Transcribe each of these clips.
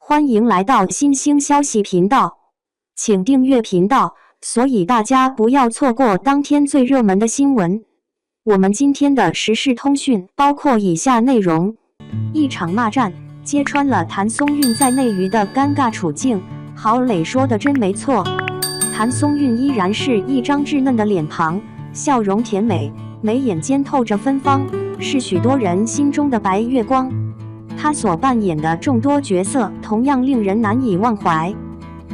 欢迎来到新兴消息频道，请订阅频道，所以大家不要错过当天最热门的新闻。我们今天的时事通讯包括以下内容：一场骂战揭穿了谭松韵在内娱的尴尬处境，郝蕾说的真没错。谭松韵依然是一张稚嫩的脸庞，笑容甜美，眉眼间透着芬芳，是许多人心中的白月光。她所扮演的众多角色同样令人难以忘怀。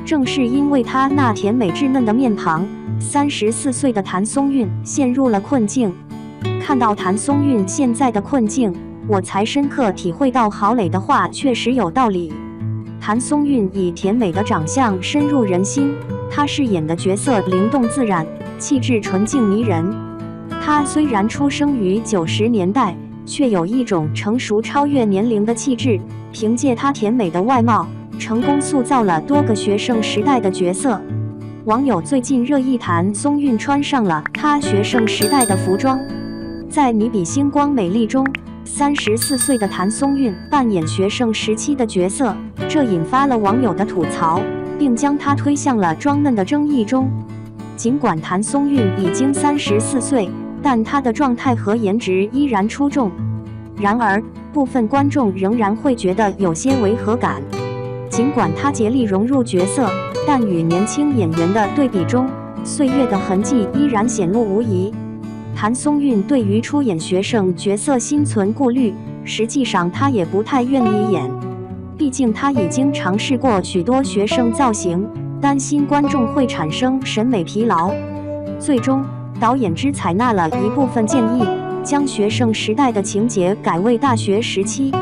正是因为她那甜美稚嫩的面庞，34岁的谭松韵陷入了困境。看到谭松韵现在的困境，我才深刻体会到郝蕾的话确实有道理。谭松韵以甜美的长相深入人心，她饰演的角色灵动自然，气质纯净迷人。她虽然出生于90年代，却有一种成熟超越年龄的气质，凭借她甜美的外貌，成功塑造了多个学生时代的角色。网友最近热议谭松韵穿上了她学生时代的服装，在《你比星光美丽》中，34岁的谭松韵扮演学生时期的角色，这引发了网友的吐槽，并将她推向了装嫩的争议中。尽管谭松韵已经34岁，但她的状态和颜值依然出众。然而，部分观众仍然会觉得有些违和感。尽管她竭力融入角色，但与年轻演员的对比中，岁月的痕迹依然显露无遗。谭松韵对于出演学生角色心存顾虑，实际上她也不太愿意演，毕竟她已经尝试过许多学生造型，担心观众会产生审美疲劳。最终，导演只采纳了一部分建议，将学生时代的情节改为大学时期。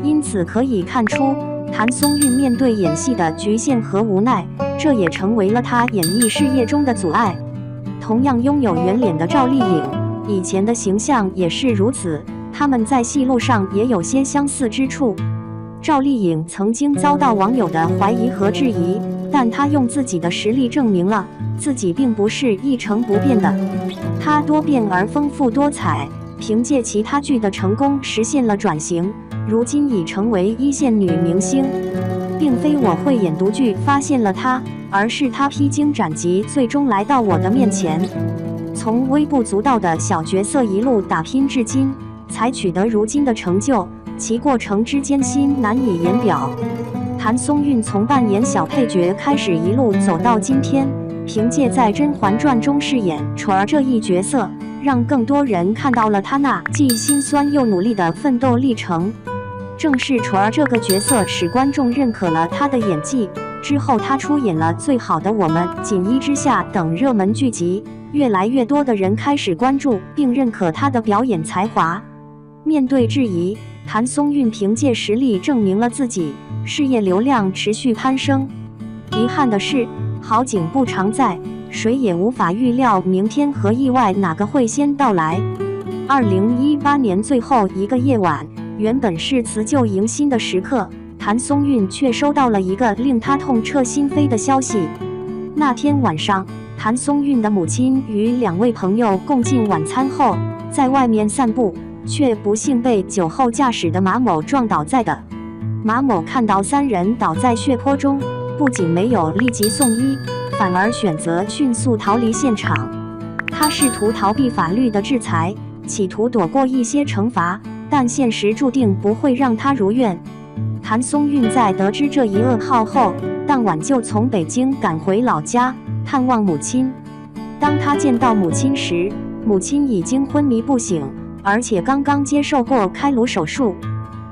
因此可以看出，谭松韵面对演戏的局限和无奈，这也成为了她演艺事业中的阻碍。同样拥有圆脸的赵丽颖，以前的形象也是如此，他们在戏路上也有些相似之处。赵丽颖曾经遭到网友的怀疑和质疑，但她用自己的实力证明了自己并不是一成不变的。她多变而丰富多彩，凭借其他剧的成功实现了转型，如今已成为一线女明星。并非我会演独剧发现了她，而是她披荆斩棘，最终来到我的面前。从微不足道的小角色一路打拼至今，才取得如今的成就，其过程之艰辛难以言表。谭松韵从扮演小配角开始，一路走到今天，凭借在《甄嬛传》中饰演楚儿这一角色，让更多人看到了她那既心酸又努力的奋斗历程。正是楚儿这个角色使观众认可了她的演技，之后她出演了《最好的我们》《锦衣之下》等热门剧集，越来越多的人开始关注并认可她的表演才华。面对质疑，谭松韵凭借实力证明了自己，事业流量持续攀升。遗憾的是，好景不常在，谁也无法预料明天和意外哪个会先到来。2018年最后一个夜晚，原本是辞旧迎新的时刻，谭松韵却收到了一个令她痛彻心扉的消息。那天晚上，谭松韵的母亲与2位朋友共进晚餐后，在外面散步，却不幸被酒后驾驶的马某撞倒在地。马某看到3人倒在血泊中，不仅没有立即送医，反而选择迅速逃离现场。他试图逃避法律的制裁，企图躲过一些惩罚，但现实注定不会让他如愿。谭松韵在得知这一噩耗后，当晚就从北京赶回老家探望母亲。当他见到母亲时，母亲已经昏迷不醒，而且刚刚接受过开颅手术。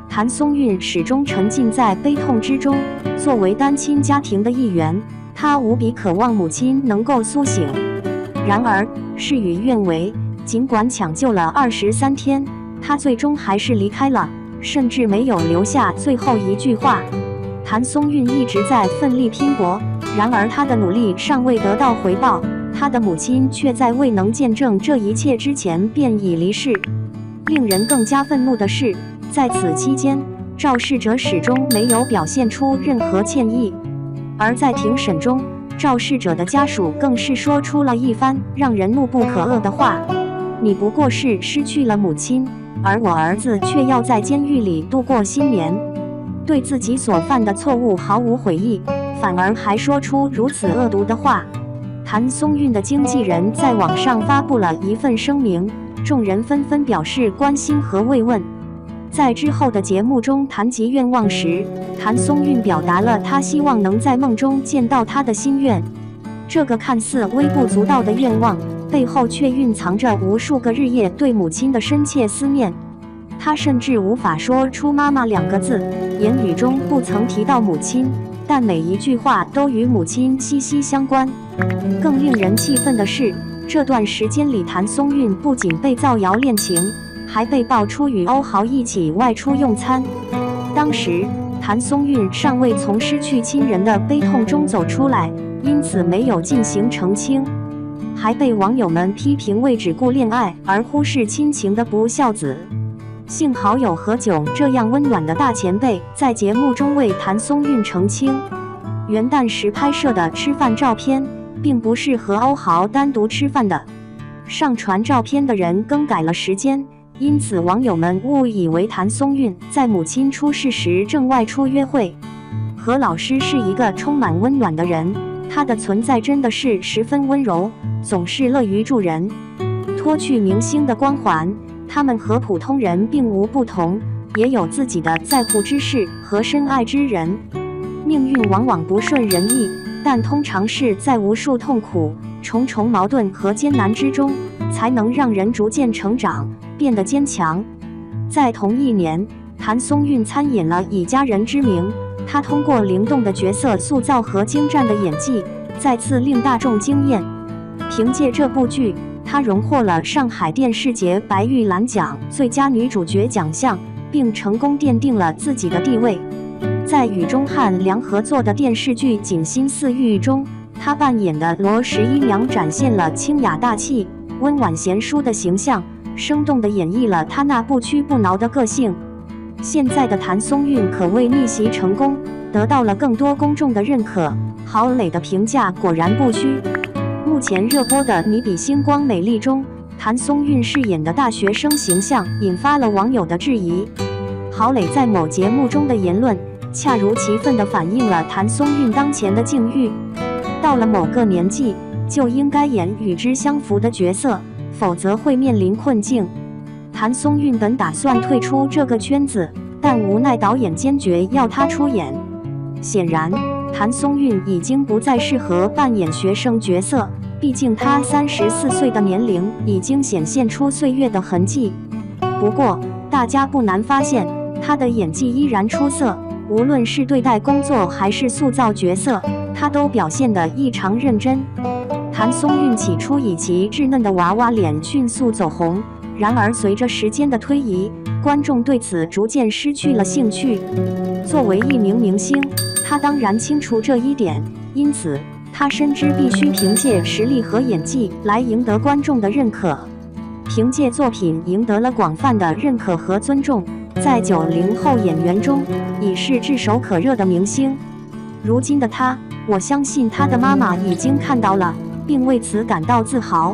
谭松韵始终沉浸在悲痛之中，作为单亲家庭的一员，她无比渴望母亲能够苏醒。然而事与愿违，尽管抢救了23天，她最终还是离开了，甚至没有留下最后一句话。谭松韵一直在奋力拼搏，然而她的努力尚未得到回报，她的母亲却在未能见证这一切之前便已离世。令人更加愤怒的是，在此期间，肇事者始终没有表现出任何歉意，而在庭审中，肇事者的家属更是说出了一番让人怒不可遏的话：你不过是失去了母亲，而我儿子却要在监狱里度过新年。对自己所犯的错误毫无悔意，反而还说出如此恶毒的话。谭松韵的经纪人在网上发布了一份声明，众人纷纷表示关心和慰问。在之后的节目中谈及愿望时，谭松韵表达了她希望能在梦中见到她的心愿。这个看似微不足道的愿望，背后却蕴藏着无数个日夜对母亲的深切思念。她甚至无法说出妈妈2个字，言语中不曾提到母亲，但每一句话都与母亲息息相关。更令人气愤的是，这段时间里谭松韵不仅被造谣恋情，还被爆出与欧豪一起外出用餐。当时谭松韵尚未从失去亲人的悲痛中走出来，因此没有进行澄清，还被网友们批评为只顾恋爱而忽视亲情的不孝子。幸好有何炅这样温暖的大前辈在节目中为谭松韵澄清，元旦时拍摄的吃饭照片并不是和欧豪单独吃饭的，上传照片的人更改了时间，因此网友们误以为谭松韵在母亲出事时正外出约会。何老师是一个充满温暖的人，他的存在真的是十分温柔，总是乐于助人。脱去明星的光环，他们和普通人并无不同，也有自己的在乎之事和深爱之人。命运往往不顺人意，但通常是在无数痛苦、重重矛盾和艰难之中，才能让人逐渐成长，变得坚强。在同一年，谭松韵参演了《以家人之名》，她通过灵动的角色塑造和精湛的演技，再次令大众惊艳。凭借这部剧，她荣获了上海电视节白玉兰奖最佳女主角奖项，并成功奠定了自己的地位。在与钟汉良合作的电视剧《锦心似玉》中，她扮演的罗11娘展现了清雅大气、温婉贤淑的形象，生动地演绎了她那不屈不挠的个性。现在的谭松韵可谓逆袭成功，得到了更多公众的认可，郝蕾的评价果然不虚。目前热播的《你比星光美丽》中，谭松韵饰演的大学生形象引发了网友的质疑。郝蕾在某节目中的言论，恰如其分地反映了谭松韵当前的境遇。到了某个年纪，就应该演与之相符的角色，否则会面临困境。谭松韵本打算退出这个圈子，但无奈导演坚决要她出演。显然，谭松韵已经不再适合扮演学生角色，毕竟她34岁的年龄已经显现出岁月的痕迹。不过，大家不难发现，她的演技依然出色，无论是对待工作还是塑造角色，她都表现得异常认真。谭松韵起初以其稚嫩的娃娃脸迅速走红，然而随着时间的推移，观众对此逐渐失去了兴趣。作为一名明星，她当然清楚这一点，因此她深知必须凭借实力和演技来赢得观众的认可。凭借作品赢得了广泛的认可和尊重，在90后演员中已是炙手可热的明星。如今的她，我相信她的妈妈已经看到了，并为此感到自豪。